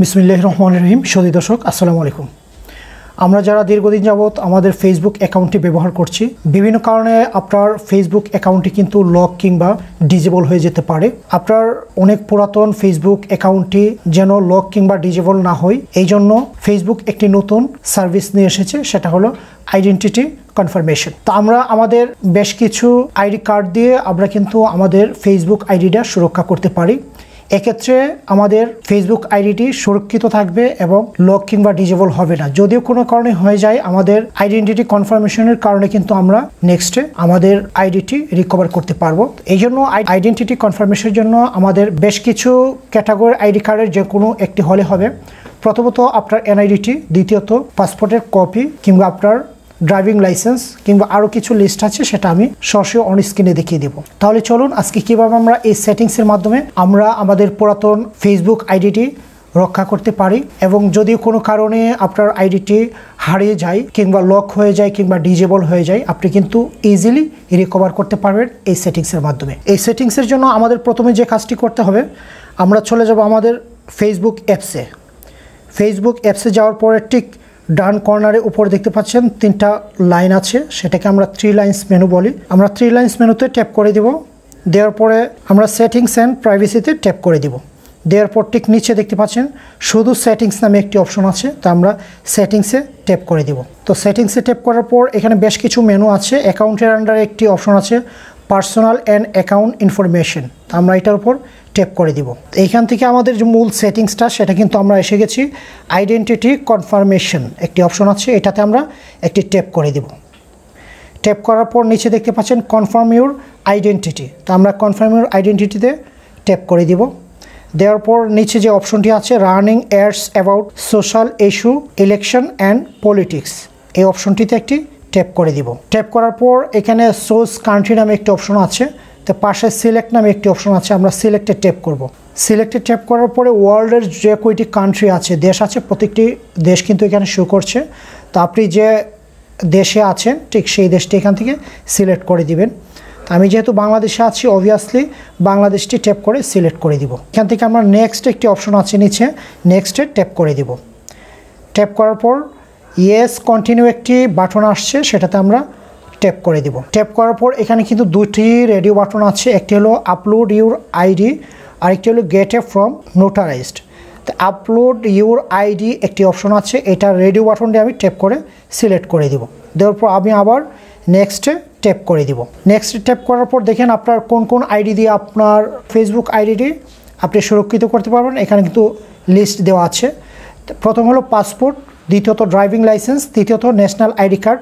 বিসমিল্লাহির রহমানির রহিম। সুধী দর্শক, আসসালামু আলাইকুম। আমরা যারা দীর্ঘদিন যাবৎ আমাদের ফেসবুক অ্যাকাউন্টটি ব্যবহার করছি, বিভিন্ন কারণে আপনার ফেসবুক অ্যাকাউন্টটি কিন্তু লক কিংবা ডিজেবল হয়ে যেতে পারে। আপনার অনেক পুরাতন ফেসবুক অ্যাকাউন্টটি যেন লক কিংবা ডিজেবল না হয়, এই জন্য ফেসবুক একটি নতুন সার্ভিস নিয়ে এসেছে, সেটা হলো আইডেন্টিটি কনফার্মেশন। তো আমরা আমাদের বেশ কিছু আইডি কার্ড দিয়ে আমরা কিন্তু আমাদের ফেসবুক আইডিটা সুরক্ষা করতে পারি। এক্ষেত্রে আমাদের ফেসবুক আইডিটি সুরক্ষিত থাকবে এবং লক কিংবা ডিজেবল হবে না। যদিও কোনো কারণে হয়ে যায়, আমাদের আইডেন্টিটি কনফার্মেশনের কারণে কিন্তু আমরা নেক্সটে আমাদের আইডিটি রিকভার করতে পারবো। এই জন্য আইডেন্টিটি কনফার্মেশনের জন্য আমাদের বেশ কিছু ক্যাটাগরি আইডি কার্ডের যে কোনো একটি হলে হবে। প্রথমত আপনার এনআইডিটি, দ্বিতীয়ত পাসপোর্টের কপি কিংবা আপনার ড্রাইভিং লাইসেন্স কিংবা আরও কিছু লিস্ট আছে, সেটা আমি সরাসরি অন স্ক্রিনে দেখিয়ে দেবো। তাহলে চলুন আজকে কীভাবে আমরা এই সেটিংসের মাধ্যমে আমরা আমাদের পুরাতন ফেসবুক আইডিটি রক্ষা করতে পারি, এবং যদি কোনো কারণে আপনার আইডিটি হারিয়ে যায় কিংবা লক হয়ে যায় কিংবা ডিজেবল হয়ে যায়, আপনি কিন্তু ইজিলি রিকভার করতে পারবেন এই সেটিংসের মাধ্যমে। এই সেটিংসের জন্য আমাদের প্রথমে যে কাজটি করতে হবে, আমরা চলে যাব আমাদের ফেসবুক অ্যাপসে। ফেসবুক অ্যাপসে যাওয়ার পরে ঠিক ডান কর্নারে উপর দেখতে পাচ্ছেন তিনটা লাইন আছে, সেটাকে আমরা 3 লাইন্স মেনু বলি। আমরা 3 লাইন্স মেনুতে ট্যাপ করে দিব। দেওয়ার পরে আমরা সেটিংস অ্যান্ড প্রাইভেসিতে ট্যাপ করে দিব। দেওয়ার পর ঠিক নিচে দেখতে পাচ্ছেন শুধু সেটিংস নামে একটি অপশন আছে, তো আমরা সেটিংসে ট্যাপ করে দিব। তো সেটিংসে ট্যাপ করার পর এখানে বেশ কিছু মেনু আছে। অ্যাকাউন্টের আন্ডারে একটি অপশন আছে পার্সোনাল অ্যান্ড অ্যাকাউন্ট ইনফরমেশন, তো আমরা এটার উপর ট্যাপ করে দিব। এইখান থেকে আমাদের যে মূল সেটিংসটা, সেটা কিন্তু আমরা এসে গেছি আইডেন্টিটি কনফার্মেশন একটি অপশন আছে, এটাতে আমরা একটি ট্যাপ করে দিব। ট্যাপ করার পর নিচে দেখতে পাচ্ছেন কনফার্ম ইউর আইডেন্টিটি, তো আমরা কনফার্ম ইউর আইডেন্টিটিতে ট্যাপ করে দিব। দেওয়ার পর নিচে যে অপশনটি আছে running ads about social issue, election and politics, এই অপশনটিতে একটি ট্যাপ করে দিব। ট্যাপ করার পর এখানে সোর্স কান্ট্রি নামে একটি অপশন আছে, তো পাশে সিলেক্ট নামে একটি অপশন আছে, আমরা সিলেক্টে ট্যাপ করব। সিলেক্টে ট্যাপ করার পরে ওয়ার্ল্ডের যে কয়টি কান্ট্রি আছে, দেশ আছে, প্রত্যেকটি দেশ কিন্তু এখানে শো করছে। তো আপনি যে দেশে আছেন ঠিক সেই দেশটি এখান থেকে সিলেক্ট করে দিবেন। আমি যেহেতু বাংলাদেশে আছি, অবভিয়াসলি বাংলাদেশটি ট্যাপ করে সিলেক্ট করে দিব। এখান থেকে আমরা নেক্সট একটি অপশন আছে নিচে, নেক্সটে ট্যাপ করে দিব। ট্যাপ করার পর ইয়েস কন্টিনিউ একটি বাটন আসছে, সেটাতে আমরা ট্যাপ করে দিব। ট্যাপ করার পর এখানে কিন্তু দুটি রেডিও বাটন আছে, একটি হলো আপলোড ইউর আইডি, আরেকটি হলো গেট এ ফ্রম নোটারাইজড। তো আপলোড ইউর আইডি একটি অপশন আছে, এটা রেডিও বাটনটি আমি ট্যাপ করে সিলেক্ট করে দিব। দেওয়ার পর আমি আবার নেক্সটে ট্যাপ করে দিব। নেক্সটে ট্যাপ করার পর দেখেন আপনার কোন কোন আইডি দিয়ে আপনার ফেসবুক আইডিটি আপনি সুরক্ষিত করতে পারবেন। এখানে কিন্তু লিস্ট দেওয়া আছে। প্রথম হলো পাসপোর্ট, দ্বিতীয়ত ড্রাইভিং লাইসেন্স, তৃতীয়ত ন্যাশনাল আইডি কার্ড,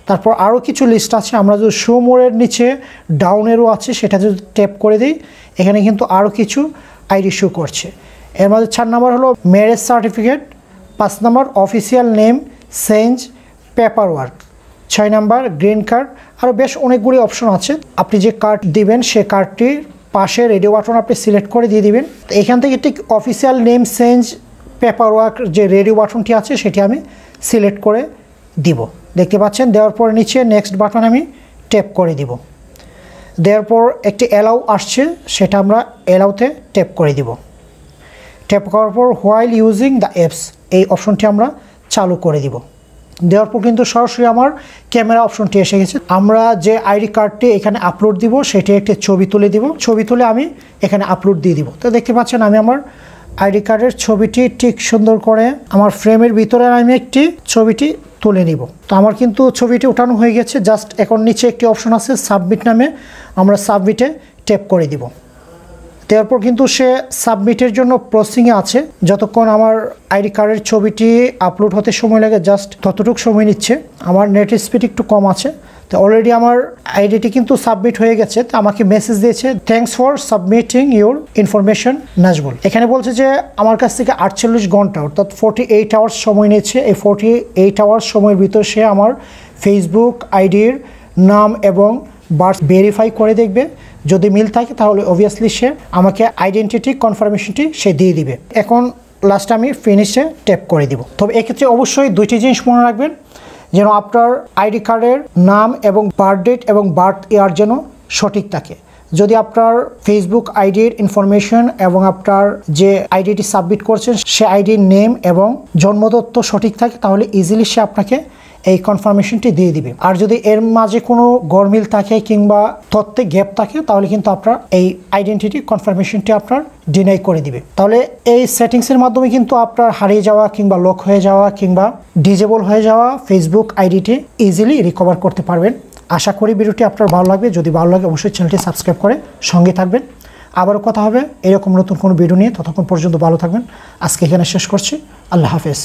তারপর আরও কিছু লিস্ট আছে। আমরা যদি শো মোরের নিচে ডাউনেরও আছে, সেটা যদি ট্যাপ করে দিই, এখানে কিন্তু আরও কিছু আইডি শো করছে। এর মধ্যে 4 নম্বর হলো ম্যারেজ সার্টিফিকেট, 5 নম্বর official name change paper work, 6 নম্বর গ্রিন কার্ড, আরও বেশ অনেকগুলি অপশন আছে। আপনি যে কার্ড দিবেন সে কার্ডটির পাশে রেডিও বাটন আপনি সিলেক্ট করে দিয়ে দিবেন। তো এখান থেকে ঠিক official name change paper work যে রেডিও বাটনটি আছে, সেটি আমি সিলেক্ট করে দিব। দেখতে পাচ্ছেন। দেওয়ার পর নিচে নেক্সট বাটন আমি ট্যাপ করে দিব। দেওয়ার পর একটি অ্যালাউ আসছে, সেটা আমরা অ্যালাউতে ট্যাপ করে দিব। ট্যাপ করার পর হোয়াইল ইউজিং দ্য অ্যাপস, এই অপশনটি আমরা চালু করে দিব। দেওয়ার পর কিন্তু সরাসরি আমার ক্যামেরা অপশনটি এসে গেছে। আমরা যে আইডি কার্ডটি এখানে আপলোড দিব, সেটি একটি ছবি তুলে দিব। ছবি তুলে আমি এখানে আপলোড দিয়ে দিব। তো দেখতে পাচ্ছেন আমি আমার আইডি কার্ডের ছবিটি ঠিক সুন্দর করে আমার ফ্রেমের ভিতরে আমি একটি ছবিটি তুলে নিব। তো আমার কিন্তু ছবিটি ওঠানো হয়ে গেছে। জাস্ট এখন নিচে একটি অপশন আছে সাবমিট নামে, আমরা সাবমিটে ট্যাপ করে দিব। তারপর কিন্তু সে সাবমিটের জন্য প্রসেসিংয়ে আছে। যতক্ষণ আমার আইডি কার্ডের ছবিটি আপলোড হতে সময় লাগে, জাস্ট ততটুকু সময় নিচ্ছে। আমার নেট স্পিড একটু কম আছে। তো অলরেডি আমার আইডিটি কিন্তু সাবমিট হয়ে গেছে। তো আমাকে মেসেজ দিয়েছে thanks for submitting your information Nazbul. এখানে বলছে যে আমার কাছ থেকে 48 ঘন্টা অর্থাৎ 48 আওয়ার্স সময় নিয়েছে। এই 48 আওয়ার্স সময়ের ভিতর সে আমার ফেসবুক আইডির নাম এবং বার্থ ভেরিফাই করে দেখবে। যদি মিল থাকে তাহলে অবভিয়াসলি সে আমাকে আইডেন্টিটি কনফার্মেশনটি সে দিয়ে দিবে। এখন লাস্টে আমি ফিনিশে ট্যাপ করে দিব। তবে এক্ষেত্রে অবশ্যই দুইটি জিনিস মনে রাখবেন, যেন আপনার আইডি কার্ডের নাম এবং বার্থ ডেট এবং বার্থ ইয়ার যেন সঠিক থাকে। যদি আপনার ফেসবুক আইডির ইনফরমেশন এবং আপনার যে আইডিটি সাবমিট করছেন সে আইডির নেম এবং জন্মতথ্য সঠিক থাকে তাহলে ইজিলি সে আপনাকে এই কনফার্মেশনটি দিয়ে দিবে। আর যদি এর মাঝে কোনো গরমিল থাকে কিংবা তথ্যে গ্যাপ থাকে তাহলে কিন্তু আপনার এই আইডেন্টিটি কনফার্মেশনটি আপনার ডিনাই করে দিবে। তাহলে এই সেটিংসের মাধ্যমে কিন্তু আপনার হারিয়ে যাওয়া কিংবা লক হয়ে যাওয়া কিংবা ডিজেবল হয়ে যাওয়া ফেসবুক আইডিটি ইজিলি রিকভার করতে পারবেন। আশা করি ভিডিওটি আপনার ভালো লাগবে। যদি ভালো লাগে অবশ্যই চ্যানেলটি সাবস্ক্রাইব করে সঙ্গে থাকবেন। আবারও কথা হবে এরকম নতুন কোনো ভিডিও নিয়ে। ততক্ষণ পর্যন্ত ভালো থাকবেন। আজকে এখানে শেষ করছি। আল্লাহ হাফেজ।